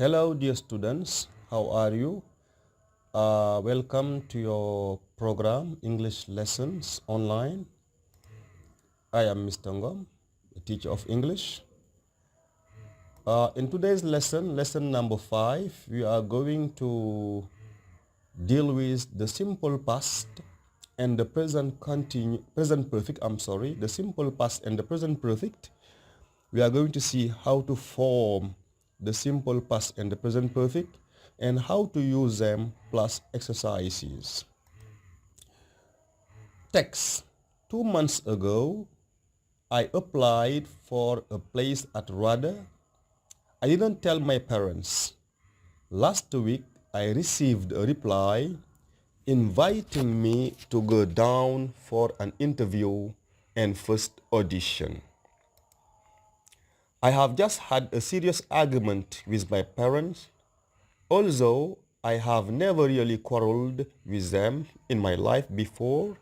Hello, dear students. How are you? Welcome to your program, English Lessons Online. I am Mr. Ngom, a teacher of English. In today's lesson, lesson number 5, we are going to deal with the simple past and the present perfect. The simple past and the present perfect. We are going to see how to form the simple past and the present perfect and how to use them plus exercises. Text. 2 months ago, I applied for a place at RADA. I didn't tell my parents. Last week, I received a reply inviting me to go down for an interview and first audition. I have just had a serious argument with my parents, although I have never really quarreled with them in my life before.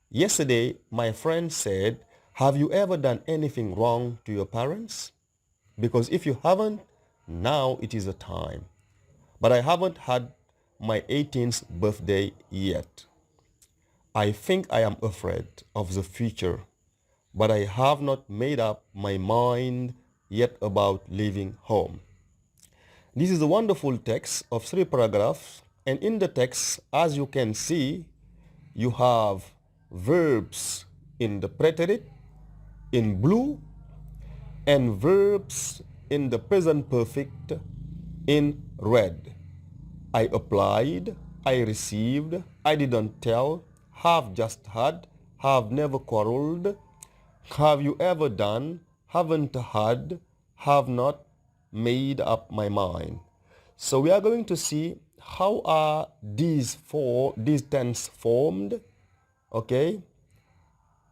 Yesterday, my friend said, "Have you ever done anything wrong to your parents? Because if you haven't, now it is the time." But I haven't had my 18th birthday yet. I think I am afraid of the future, but I have not made up my mind yet about leaving home. This is a wonderful text of 3 paragraphs, and in the text, as you can see, you have verbs in the preterit in blue and verbs in the present perfect in red. I applied, I received, I didn't tell, have just had, have never quarreled, have you ever done, haven't had, have not made up my mind. So we are going to see how are these tense formed, okay?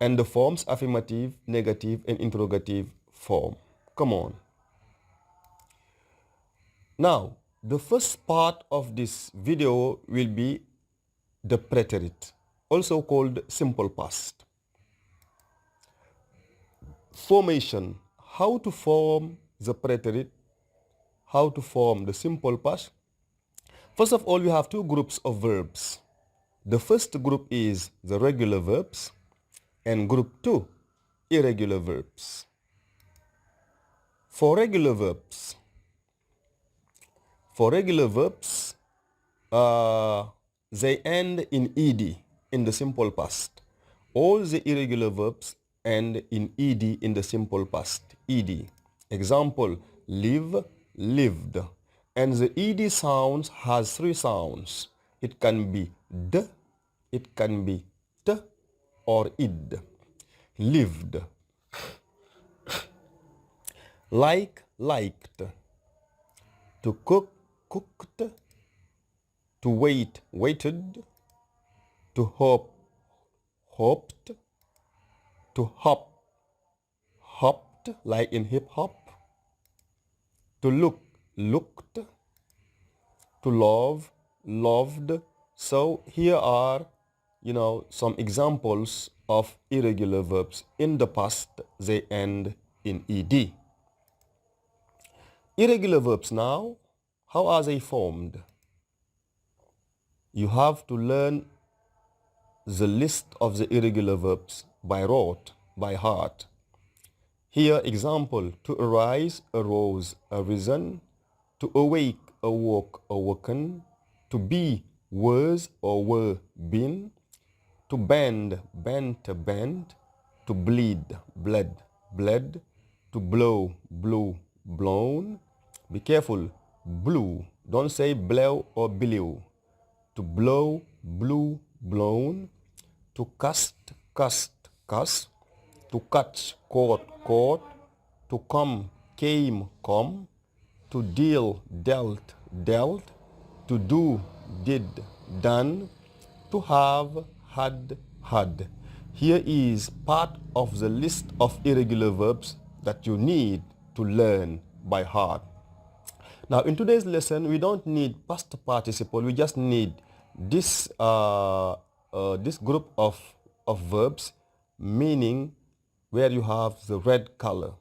And the forms affirmative, negative, and interrogative form. Come on. Now, the first part of this video will be the preterit, also called simple past. Formation. How to form the preterit, how to form the simple past. First of all, we have 2 groups of verbs. The first group is the regular verbs and group 2, irregular verbs. For regular verbs, they end in ed in the simple past. All the irregular verbs end in ed in the simple past. Ed. Example, live, lived. And the ed sounds has 3 sounds. It can be d, it can be t, or id. Lived. Like, liked. To cook, cooked. To wait, waited. To hope, hoped. To hop, hopped, like in hip hop. To look, looked. To love, loved. So here are, some examples of irregular verbs. In the past, they end in ed. Irregular verbs now, how are they formed? You have to learn the list of the irregular verbs by rote, by heart. Here, example, to arise, arose, arisen. To awake, awoke, awoken. To be, was or were, been. To bend, bent, bent. To bleed, bled, bled. To blow, blew, blown. Be careful, blew. Don't say blow or blew. To blow, blew, blown. To cast, cast, cast. To catch, caught, caught. To come, came, come. To deal, dealt, dealt. To do, did, done. To have, had, had. Here is part of the list of irregular verbs that you need to learn by heart. Now, in today's lesson, we don't need past participle. We just need this group of verbs, meaning where you have the red color.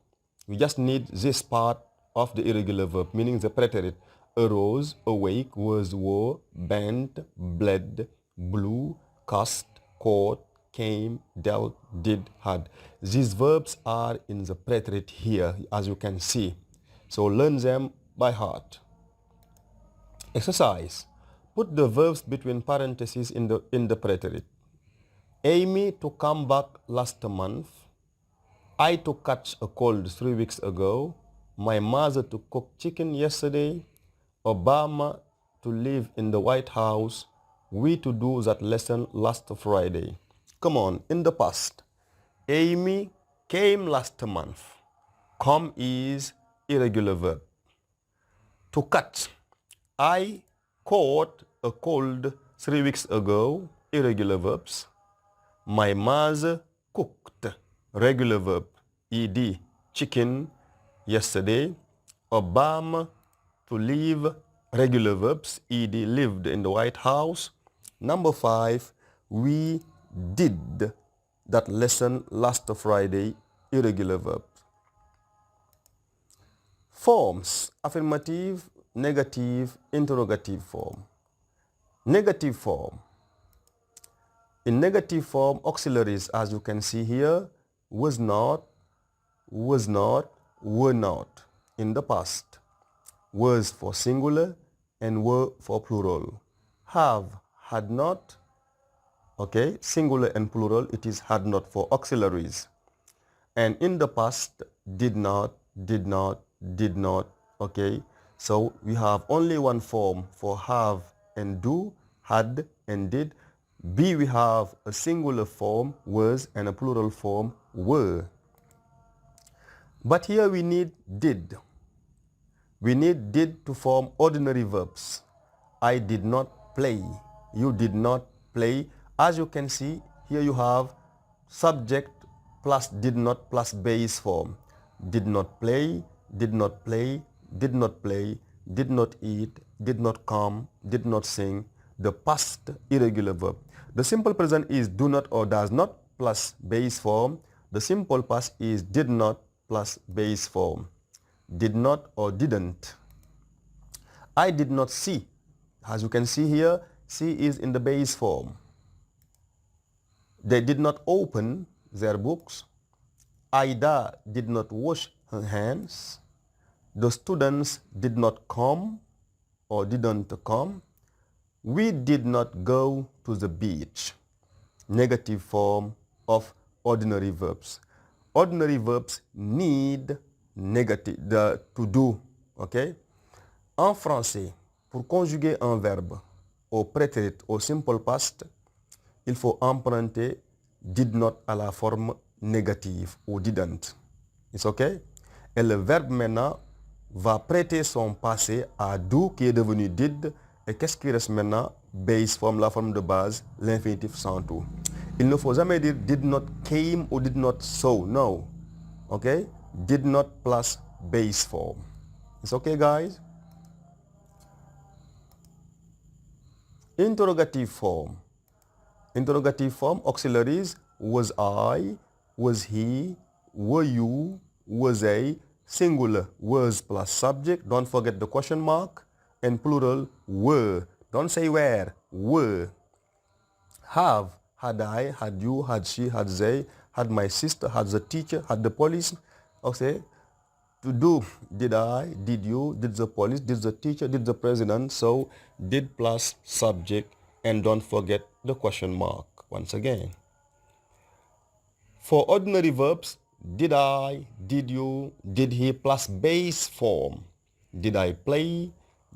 We just need this part of the irregular verb, meaning the preterit. Arose, awake, was, were, bent, bled, blew, cast, caught, came, dealt, did, had. These verbs are in the preterit here, as you can see. So learn them by heart. Exercise. Put the verbs between parentheses in the preterit. Amy to come back last month. I to catch a cold 3 weeks ago. My mother to cook chicken yesterday. Obama to live in the White House. We to do that lesson last Friday. Come on, in the past. Amy came last month. Come is irregular verb. To catch. I caught a cold 3 weeks ago. Irregular verbs. My mother cooked, regular verb, ed, chicken, yesterday. Obama, to live, regular verbs, ed, lived in the White House. Number 5, we did that lesson last Friday, irregular verb. Forms, affirmative, negative, interrogative form. Negative form. In negative form, auxiliaries, as you can see here, was not, were not in the past. Was for singular and were for plural. Have, had not, okay, singular and plural, it is had not for auxiliaries. And in the past, did not, okay. So we have only one form for have and do, had and did. B, we have a singular form, was, and a plural form, were. But here we need did. We need did to form ordinary verbs. I did not play. You did not play. As you can see, here you have subject plus did not plus base form. Did not play, did not play, did not play, did not eat, did not come, did not sing. The past irregular verb. The simple present is do not or does not plus base form. The simple past is did not plus base form. Did not or didn't. I did not see. As you can see here, see is in the base form. They did not open their books. Ida did not wash her hands. The students did not come or didn't come. We did not go to the beach. Negative form of ordinary verbs. Ordinary verbs need negative, to do, ok? En français, pour conjuguer un verbe au prétérit, au simple past, il faut emprunter did not à la forme négative ou didn't. It's ok? Et le verbe maintenant va prêter son passé à do qui est devenu did. Et qu'est-ce qui reste maintenant? Base form, la forme de base, l'infinitif sans tout. Il ne faut jamais dire did not came ou did not saw. No. Okay? Did not plus base form. It's okay, guys? Interrogative form. Interrogative form, auxiliaries, was I, was he, were you, was a, singular, was plus subject, don't forget the question mark, and plural, were. Don't say where, were. Have, had I, had you, had she, had they, had my sister, had the teacher, had the police. Okay. To do, did I, did you, did the police, did the teacher, did the president. So did plus subject, and don't forget the question mark once again. For ordinary verbs, did I, did you, did he plus base form. Did I play?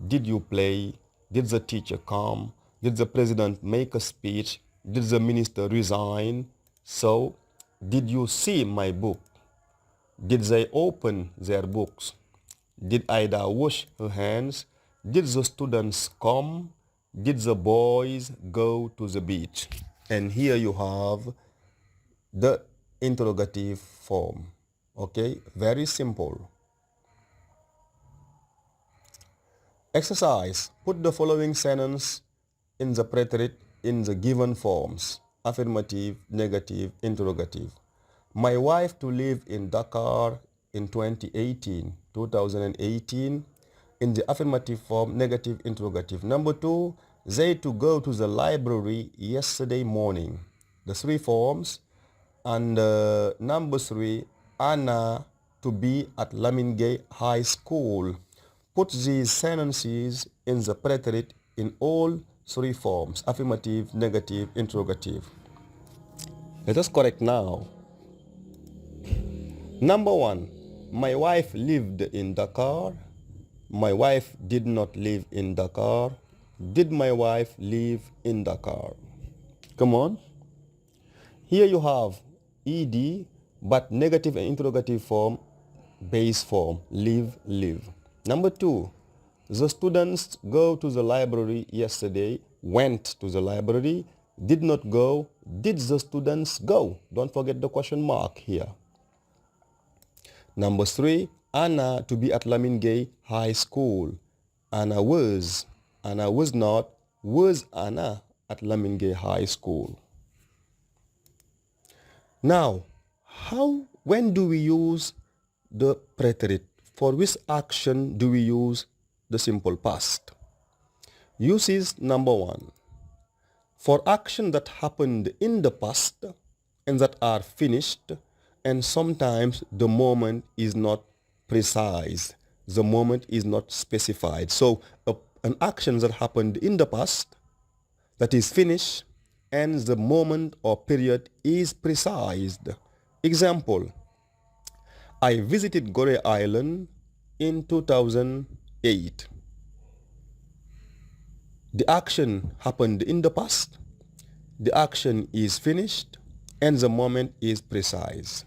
Did you play? Did the teacher come? Did the president make a speech? Did the minister resign? So, did you see my book? Did they open their books? Did Ida wash her hands? Did the students come? Did the boys go to the beach? And here you have the interrogative form. Okay, very simple. Exercise. Put the following sentence in the preterit in the given forms. Affirmative, negative, interrogative. My wife to live in Dakar in 2018 2018. In the affirmative form, negative interrogative. Number 2, they to go to the library yesterday morning. The 3 forms. And number 3, Anna to be at Lamingay High School. Put these sentences in the preterit in all 3 forms: affirmative, negative, interrogative. Let us correct now. Number 1, my wife lived in Dakar. My wife did not live in Dakar. Did my wife live in Dakar? Come on. Here you have ed, but negative and interrogative form, base form, live, live. Number 2, the students go to the library yesterday, went to the library, did not go, did the students go? Don't forget the question mark here. Number 3, Anna to be at Lamingay High School. Anna was not, was Anna at Lamingay High School? Now, when do we use the preterit? For which action do we use the simple past? Uses number 1. For action that happened in the past and that are finished, and sometimes the moment is not precise. The moment is not specified. So an action that happened in the past that is finished and the moment or period is precised. Example, I visited Gorée Island in 2008. The action happened in the past, the action is finished, and the moment is precise.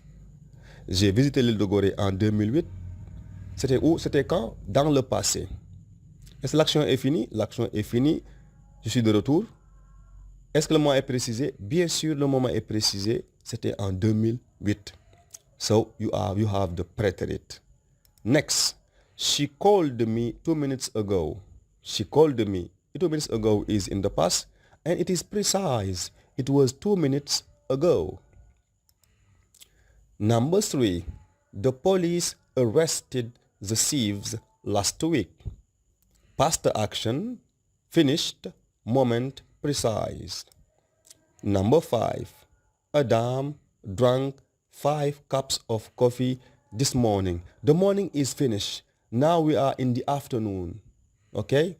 J'ai visité l'île de Gorée en 2008. C'était où? C'était quand? Dans le passé. Est-ce que l'action est finie? L'action est finie. Je suis de retour. Est-ce que le moment est précisé? Bien sûr, le moment est précisé. C'était en 2008. So you have the preterit. Next, she called me 2 minutes ago. She called me 2 minutes ago is in the past, and it is precise. It was 2 minutes ago. Number 3, the police arrested the thieves last week. Past action, finished, moment, precise. Number 5, Adam drank 5 cups of coffee this morning. The morning is finished. Now we are in the afternoon. Okay?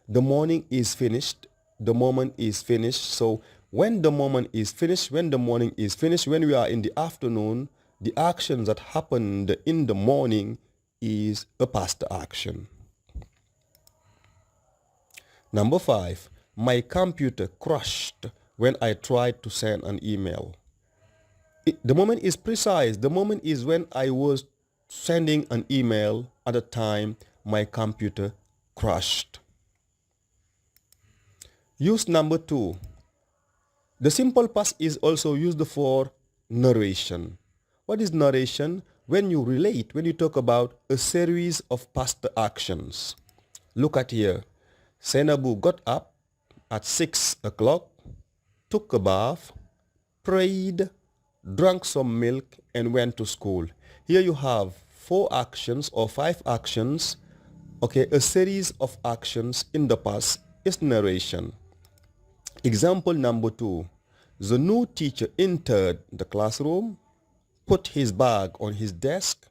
The morning is finished. The moment is finished. So when the moment is finished, when the morning is finished, when we are in the afternoon, the action that happened in the morning is a past action. Number 5, my computer crashed when I tried to send an email. The moment is precise. The moment is when I was sending an email. At the time, my computer crashed. Use number 2. The simple past is also used for narration. What is narration? When you relate, when you talk about a series of past actions. Look at here. Senabu got up at 6 o'clock, took a bath, prayed, drank some milk, and went to school. Here you have 4 actions or 5 actions. Okay, a series of actions in the past is narration. Example number 2. The new teacher entered the classroom, put his bag on his desk,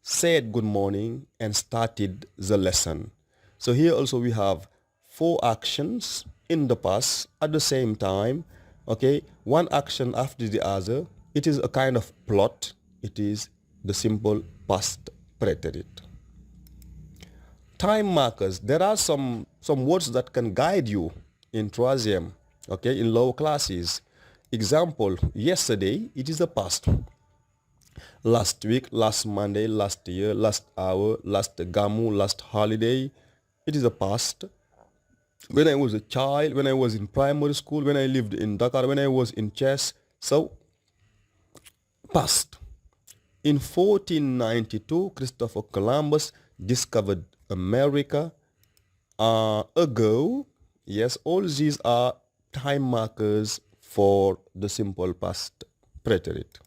said good morning, and started the lesson. So here also we have 4 actions in the past at the same time. Okay, one action after the other. It is a kind of plot. It is the simple past preterit. Time markers. There are some words that can guide you in troisième, okay, in lower classes. Example, yesterday, it is the past. Last week, last Monday, last year, last hour, last gamu, last holiday, it is the past. When I was a child, when I was in primary school, when I lived in Dakar, when I was in chess, so past. In 1492, Christopher Columbus discovered America. Ago, yes, all these are time markers for the simple past preterit.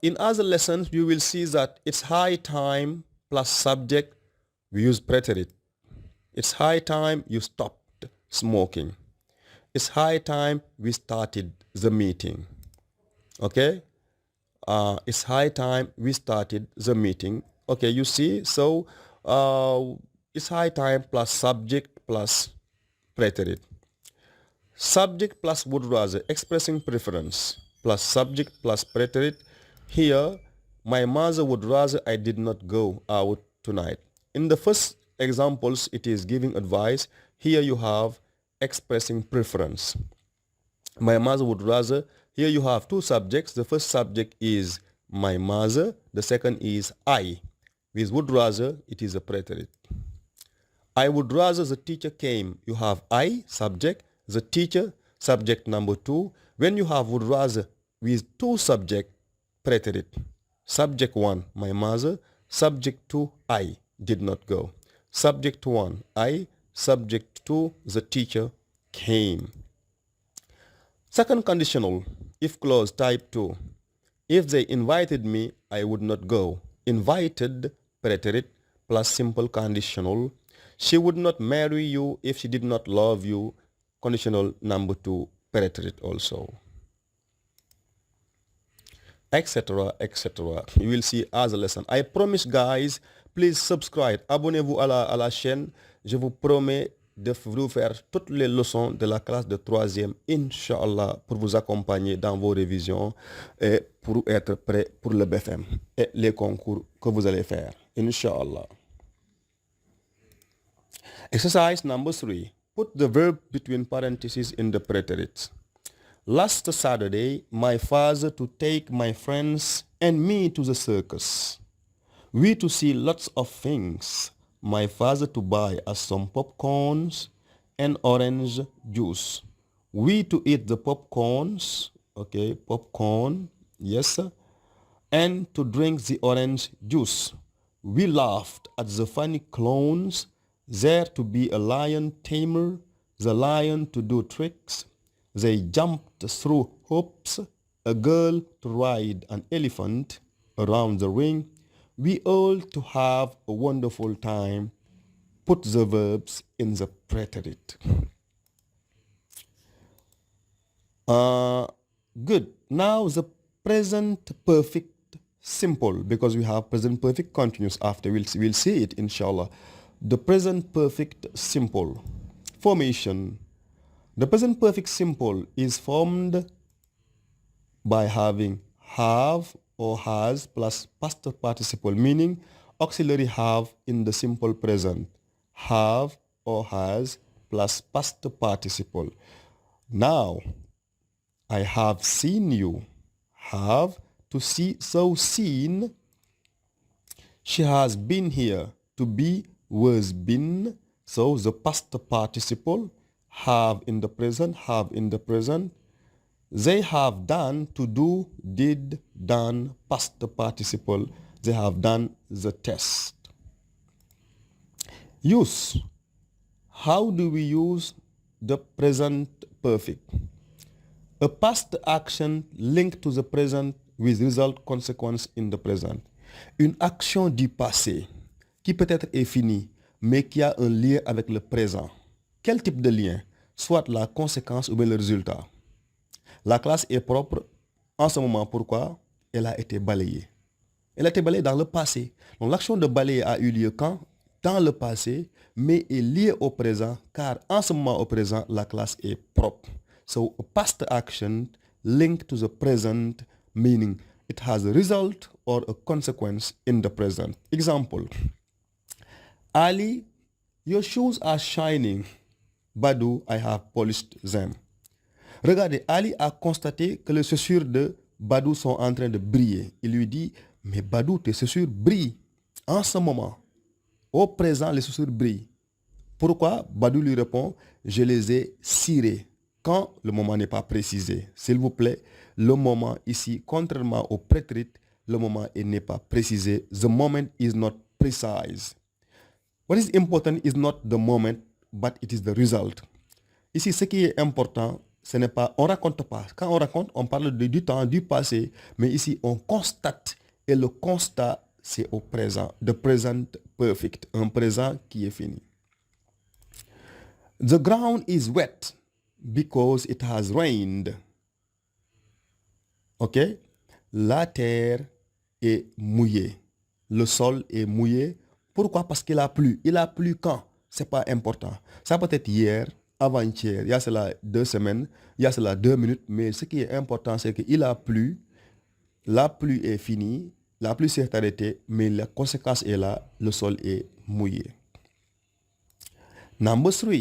In other lessons, you will see that it's high time plus subject, we use preterit. It's high time you stopped smoking. It's high time we started the meeting. Okay? It's high time we started the meeting. Okay, you see? So it's high time plus subject plus preterit. Subject plus would rather, expressing preference, plus subject plus preterit. Here, my mother would rather I did not go out tonight. In the first examples, it is giving advice. Here you have expressing preference. My mother would rather. Here you have two subjects. The first subject is my mother. The second is I. With would rather, it is a preterit. I would rather the teacher came. You have I, subject, the teacher, subject number two. When you have would rather with two subject, preterit. Subject one, my mother. Subject two, I did not go. Subject one, I. Subject two, the teacher came. Second conditional, if clause type 2. If they invited me, I would not go. Invited, preterit, plus simple conditional. She would not marry you if she did not love you. Conditional number 2, preterit also. Etc. etc. You will see as a lesson. I promise guys, please subscribe. Abonnez-vous à la chaîne. Je vous promets de vous faire toutes les leçons de la classe de 3e, Inch'Allah, pour vous accompagner dans vos révisions et pour être prêt pour le Bfem et les concours que vous allez faire, Inch'Allah. Exercise number 3. Put the verb between parentheses in the preterits. Last Saturday, my father to take my friends and me to the circus. We to see lots of things. My father to buy us some popcorns and orange juice. We to eat the popcorns, okay, popcorn, yes, sir, and to drink the orange juice. We laughed at the funny clowns. There to be a lion tamer, the lion to do tricks. They jumped through hoops, a girl to ride an elephant around the ring. We all to have a wonderful time. Put the verbs in the preterit. Good. Now the present perfect simple, because we have present perfect continuous after. We'll see it, inshallah. The present perfect simple formation. The present perfect simple is formed by having have or has plus past participle, meaning auxiliary have in the simple present. Have or has plus past participle. Now, I have seen you. Have to see, so seen. She has been here. To be was been. So the past participle. Have in the present. Have in the present. They have done, to do, did, done, past participle. They have done the test. Use. How do we use the present perfect? A past action linked to the present with result consequence in the present. Une action du passé qui peut-être est finie, mais qui a un lien avec le présent. Quel type de lien? Soit la conséquence ou bien le résultat. La classe est propre en ce moment. Pourquoi? Elle a été balayée. Elle a été balayée dans le passé. Donc l'action de balayer a eu lieu quand? Dans le passé, mais est liée au présent, car en ce moment au présent, la classe est propre. So a past action linked to the present, meaning it has a result or a consequence in the present. Example. Ali, your shoes are shining. Badou, I have polished them. Regardez, Ali a constaté que les chaussures de Badou sont en train de briller. Il lui dit, mais Badou, tes chaussures brillent. En ce moment, au présent, les chaussures brillent. Pourquoi? Badou lui répond, je les ai cirées. Quand le moment n'est pas précisé. S'il vous plaît, le moment ici, contrairement au preterit, le moment n'est pas précisé. The moment is not precise. What is important is not the moment, but it is the result. Ici, ce qui est important, ce n'est pas, on raconte pas. Quand on raconte, on parle du temps, du passé, mais ici, on constate. Et le constat, c'est au présent. The present perfect. Un présent qui est fini. The ground is wet because it has rained. OK? La terre est mouillée. Le sol est mouillé. Pourquoi? Parce qu'il a plu. Il a plu quand? C'est pas important. Ça peut être hier, avant-hier, il y a cela 2 semaines, il y a cela 2 minutes, mais ce qui est important, c'est qu'il a plu, la pluie est finie, la pluie s'est arrêtée, mais la conséquence est là, le sol est mouillé. Number 3,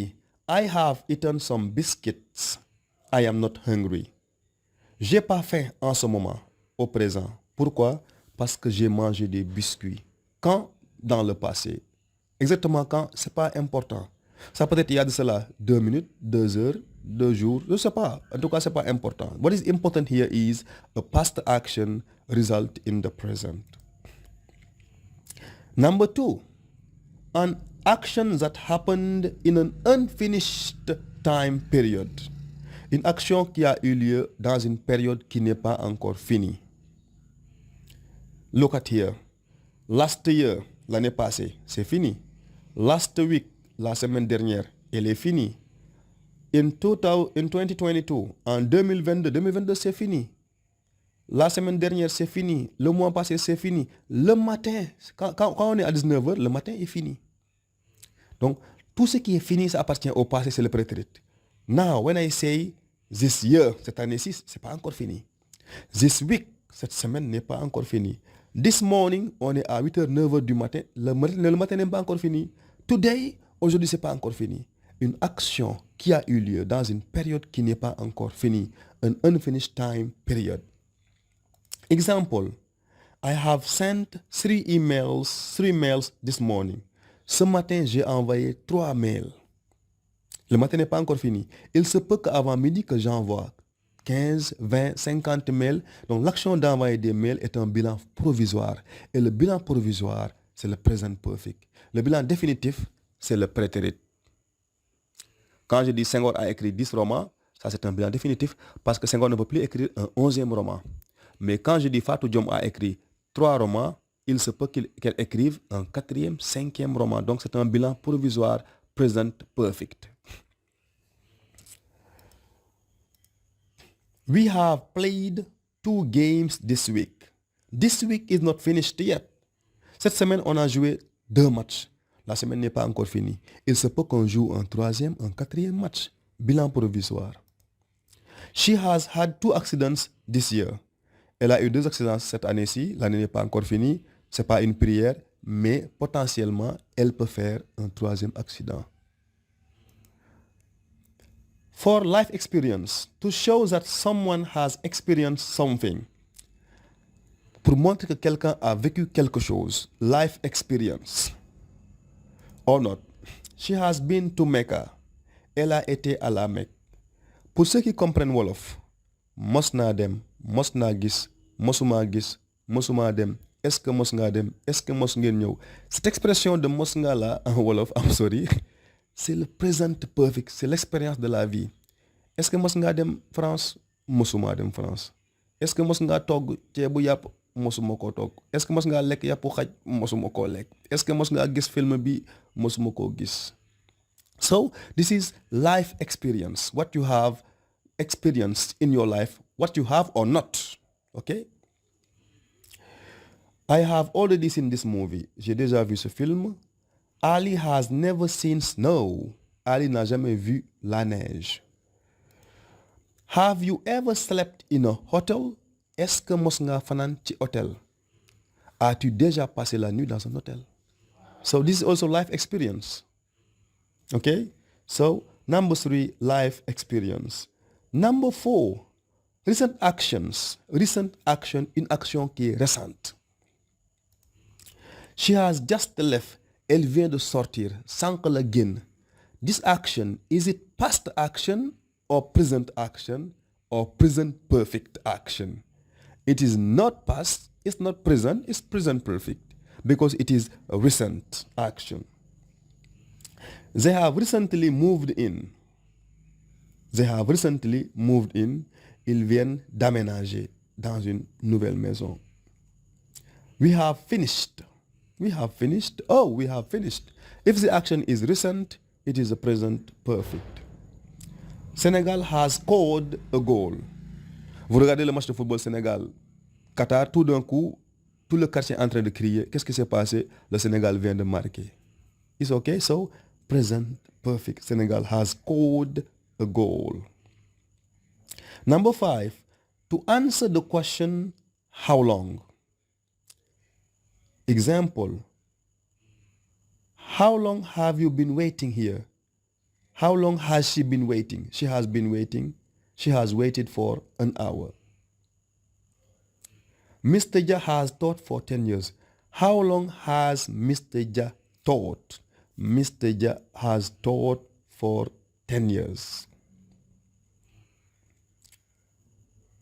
I have eaten some biscuits. I am not hungry. J'ai pas faim en ce moment, au présent. Pourquoi? Parce que j'ai mangé des biscuits. Quand? Dans le passé. Exactement quand? C'est pas important. Ça peut être il y a de cela 2 minutes, 2 heures, 2 jours, je sais pas. En tout cas, c'est pas important. What is important here is a past action result in the present. Number 2, an action that happened in an unfinished time period. Une action qui a eu lieu dans une période qui n'est pas encore finie. Look at here. Last year, l'année passée, c'est fini. Last week, la semaine dernière, elle est finie. In 2022, en 2022, c'est fini. La semaine dernière, c'est fini. Le mois passé, c'est fini. Le matin, quand on est à 19h, le matin est fini. Donc, tout ce qui est fini, ça appartient au passé, c'est le Preterit. Now, when I say this year, cette année-ci, c'est pas encore fini. This week, cette semaine n'est pas encore finie. This morning, on est à 8h, 9h du matin. Le matin n'est pas encore fini. Today, aujourd'hui, c'est pas encore fini. Une action qui a eu lieu dans une période qui n'est pas encore finie. An unfinished time period. Example, I have sent 3 mails this morning. Ce matin, j'ai envoyé 3 mails. Le matin n'est pas encore fini. Il se peut qu'avant midi que j'envoie 15, 20, 50 mails. Donc l'action d'envoyer des mails est un bilan provisoire. Et le bilan provisoire, c'est le present perfect. Le bilan définitif, c'est le Preterit. Quand je dis Senghor a écrit 10 romans, ça c'est un bilan définitif parce que Senghor ne peut plus écrire un 11e roman. Mais quand je dis Fatou Diom a écrit 3 romans, il se peut qu'elle écrive un 4e, 5e roman. Donc c'est un bilan provisoire, present perfect. We have played 2 games this week. This week is not finished yet. Cette semaine, on a joué 2 matchs. La semaine n'est pas encore finie. Il se peut qu'on joue un 3e, un 4e match. Bilan provisoire. She has had 2 accidents this year. Elle a eu 2 accidents cette année-ci. L'année n'est pas encore finie. Ce n'est pas une prière, mais potentiellement, elle peut faire un 3e accident. For life experience, to show that someone has experienced something. Pour montrer que quelqu'un a vécu quelque chose. Life experience. Or not. She has been to Mecca. Elle a été à la Mecque. Pour ceux qui comprennent Wolof, mos naa dem, mos naa gis, mosuma gis, mosuma dem, est-ce que mos ngaa dem, est-ce que mos ngeen ñëw. Cette expression de mos ngaa là en Wolof, I'm sorry, c'est le present perfect, c'est l'expérience de la vie. Est-ce que mos ngaa dem France? Mosuma dem France. Est-ce que mos ngaa togg ceebu yàpp? Mosuma koo togg. Est-ce que mos ngaa lekk yàppu xaj? Mosuma koo lekk. Est-ce que mos ngaa gis film bi? Mosuma koo gis. So, this is life experience. What you have experienced in your life, what you have or not. Okay? I have already seen this movie. J'ai déjà vu ce film. Ali has never seen snow. Ali n'a jamais vu la neige. Have you ever slept in a hotel? Est-ce que mos nga fanaan ci hôtel? As-tu déjà passé la nuit dans un hôtel? So this is also life experience. Okay? So number 3, life experience. Number 4, recent actions. Recent action, une action qui est récente. She has just left. Elle vient de sortir. Sànq la génn. This action, is it past action or present action or present perfect action? It is not past, it's not present, it's present perfect because it is a recent action. They have recently moved in. They have recently moved in. Ils viennent d'aménager dans une nouvelle maison. We have finished. We have finished. Oh, we have finished. If the action is recent, it is a present perfect. Senegal has scored a goal. Vous regardez le match de football Sénégal, Qatar, tout d'un coup, tout le quartier est en train de crier. Qu'est-ce qui s'est passé? Le Sénégal vient de marquer. It's okay, so present perfect. Senegal has scored a goal. Number 5, to answer the question, how long? Example, how long have you been waiting here? How long has she been waiting? She has been waiting. She has waited for an hour. Mr. Ja has taught for 10 years. How long has Mr. Ja taught? Mr. Ja has taught for 10 years.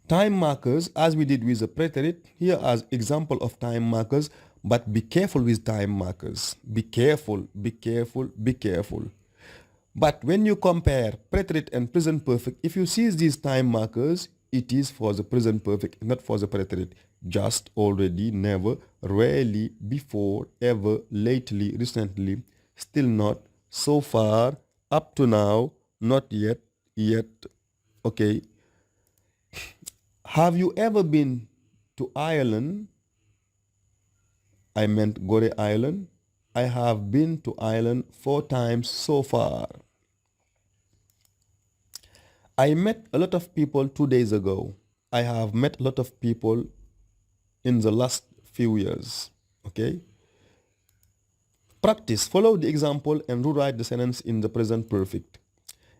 Time markers, as we did with the preterit, here as example of time markers, but be careful with time markers. Be careful, be careful, be careful. But when you compare preterit and present perfect, if you see these time markers, it is for the present perfect, not for the preterit. Just, already, never, rarely, before, ever, lately, recently, still not, so far, up to now, not yet, yet. Okay. Have you ever been to Ireland? I meant Gore Island. I have been to Ireland 4 times so far. I met a lot of people 2 days ago. I have met a lot of people in the last few years. Okay? Practice. Follow the example and rewrite the sentence in the present perfect.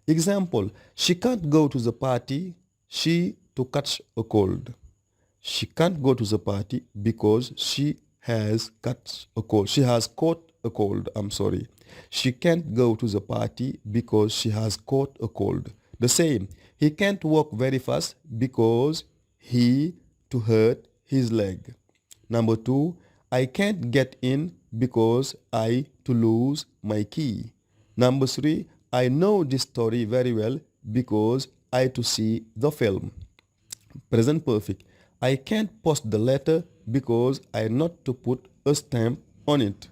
Example, she can't go to the party. She to catch a cold. She can't go to the party because she has caught a cold. She has caught a cold. I'm sorry. She can't go to the party because she has caught a cold. The same. He can't walk very fast because he to hurt his leg. Number 2, I can't get in because I to lose my key. Number 3, I know this story very well because I to see the film. Present perfect. I can't post the letter because I not to put a stamp on it.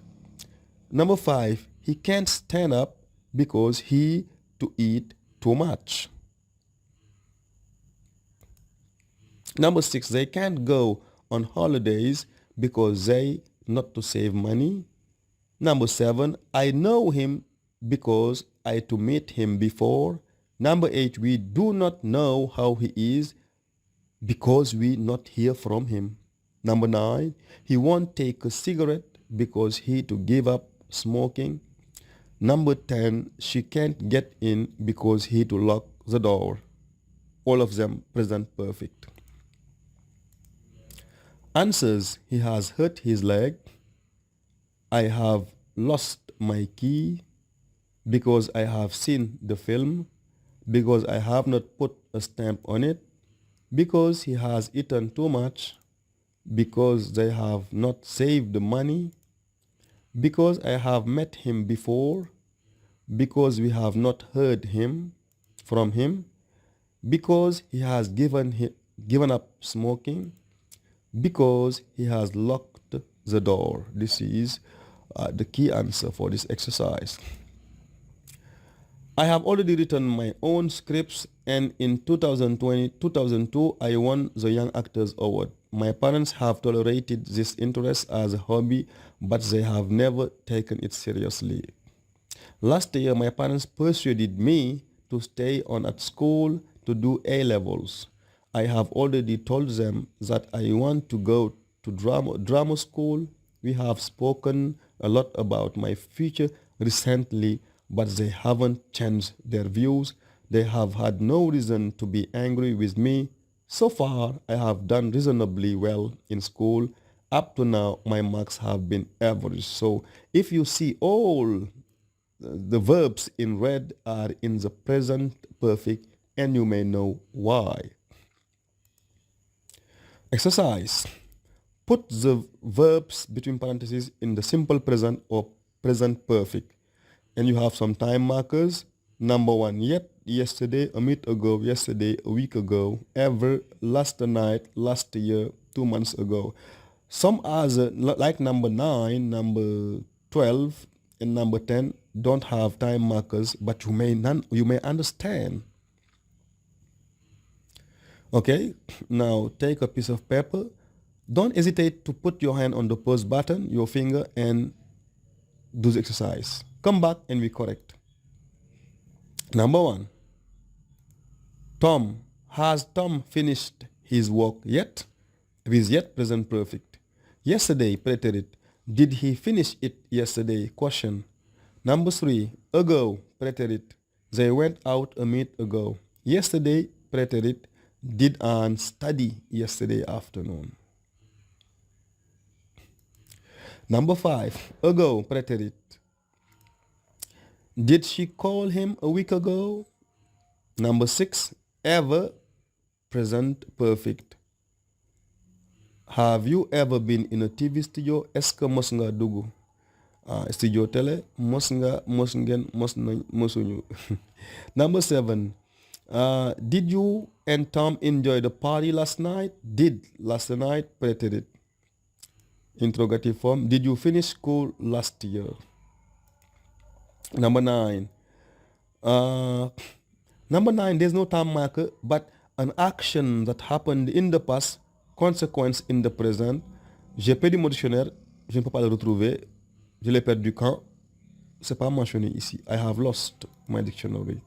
Number 5, he can't stand up because he to eat too much. Number 6, they can't go on holidays because they not to save money. Number 7, I know him because I to meet him before. Number 8, we do not know how he is because we not hear from him. Number 9, he won't take a cigarette because he to give up smoking. Number 10, she can't get in because he to lock the door. All of them present perfect. Answers, he has hurt his leg. I have lost my key because I have seen the film, because I have not put a stamp on it, because he has eaten too much, because they have not saved the money, because I have met him before, because we have not heard from him, because he has given up smoking, because he has locked the door. This is the key answer for this exercise. I have already written my own scripts, and in 2002, I won the Young Actors Award. My parents have tolerated this interest as a hobby, but they have never taken it seriously. Last year, my parents persuaded me to stay on at school to do A-levels. I have already told them that I want to go to drama school. We have spoken a lot about my future recently, but they haven't changed their views. They have had no reason to be angry with me. So far, I have done reasonably well in school. Up to now, my marks have been average. So if you see all the verbs in red are in the present perfect, and you may know why. Exercise. Put the verbs between parentheses in the simple present or present perfect. And you have some time markers. Number one, yet, yesterday, a minute ago, yesterday, a week ago, ever, last night, last year, 2 months ago. Some other, like number 9, number 12, and number 10, don't have time markers, but you may understand. Okay, now take a piece of paper. Don't hesitate to put your hand on the pause button, your finger, and do the exercise. Come back and we correct. Number one, has Tom finished his work yet? With yet present perfect. Yesterday, preterit. Did he finish it yesterday? Question. Number 3, ago, preterit. They went out a minute ago. Yesterday, preterit. Did Anne study yesterday afternoon? Number 5, ago, preterit. Did she call him a week ago? Number 6, ever, present perfect. Have you ever been in a TV studio? Est-ce que mos nga dugg studio télé? Mos ngeen mos nañ mosuñu. Number 7, did you and Tom enjoy the party last night? Did last night, preterit. Interrogative form. Did you finish school last year? Number 9. There's no time marker, but an action that happened in the past, consequence in the present. J'ai perdu mon dictionnaire, je ne peux pas le retrouver. Je l'ai perdu quand? C'est pas mentionné ici. I have lost my dictionary.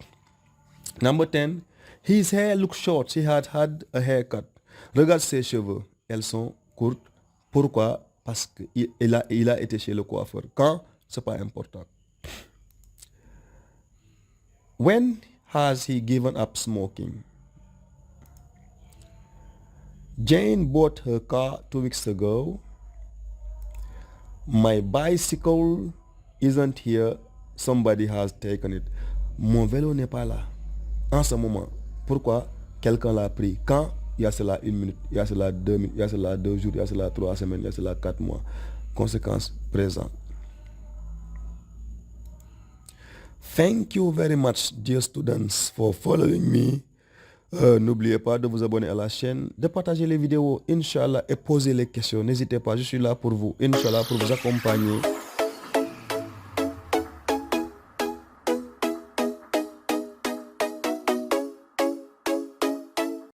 Number 10. His hair looks short. He had had a haircut. Regarde ses cheveux. Elles sont courtes. Pourquoi? Parce qu'il a été chez le coiffeur. Quand? C'est pas important. When has he given up smoking? Jane bought her car 2 weeks ago. My bicycle isn't here. Somebody has taken it. Mon vélo n'est pas là. En ce moment. Pourquoi? Quelqu'un l'a pris. Quand? Il y a cela 1 minute, il y a cela 2 minutes, il y a cela 2 jours, il y a cela 3 semaines, il y a cela 4 mois. Conséquence présente. Thank you very much, dear students, for following me. N'oubliez pas de vous abonner à la chaîne, de partager les vidéos, Inch'Allah, et poser les questions. N'hésitez pas, je suis là pour vous, Inch'Allah, pour vous accompagner